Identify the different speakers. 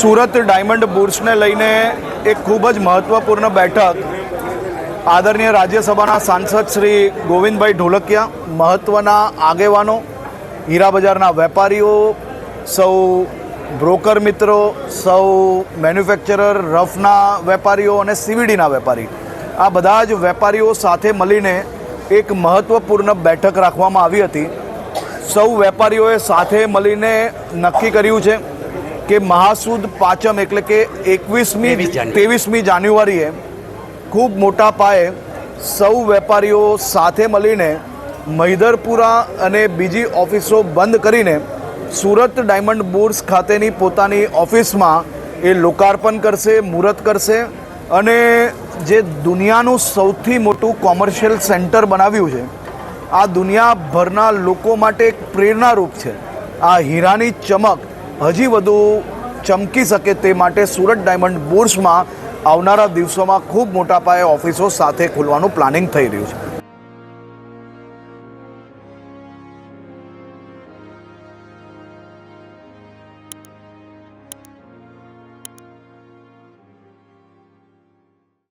Speaker 1: Surat diamond બુર્સને લઈને એક ખૂબ જ મહત્વપૂર્ણ બેઠક આદરણીય રાજ્યસભાના સાંસદ શ્રી ગોવિંદભાઈ ઢોલકિયા, મહત્વના આગેવાનો, હીરા બજારના વેપારીઓ, સૌ બ્રોકર મિત્રો, સૌ મેન્યુફેક્ચરર, રફના વેપારીઓ અને સીવીડીના વેપારી, આ બધા જ વેપારીઓ સાથે મળીને એક મહત્વપૂર્ણ બેઠક રાખવામાં આવી હતી. સૌ વેપારીઓએ સાથે મળીને નક્કી કર્યું છે કે મહાસુદ પાંચમ એટલે કે 23મી જાન્યુઆરીએ ખૂબ મોટા પાયે સૌ વેપારીઓ સાથે મળીને મહિધરપુરા અને બીજી ઓફિસો બંધ કરીને સુરત ડાયમંડ બુર્સ ખાતેની પોતાની ઓફિસમાં એ લોકાર્પણ કરશે, મુહૂર્ત કરશે અને જે દુનિયાનું સૌથી મોટું કોમર્શિયલ સેન્ટર બનાવ્યું છે, આ દુનિયાભરના લોકો માટે એક પ્રેરણારૂપ છે. આ હીરાની ચમક હજી વધુ ચમકી શકે તે માટે સુરત ડાયમંડ બુર્સમાં આવનારા દિવસોમાં ખૂબ મોટા પાયે ઓફિસો સાથે ખોલવાનું પ્લાનિંગ થઈ રહ્યું છે.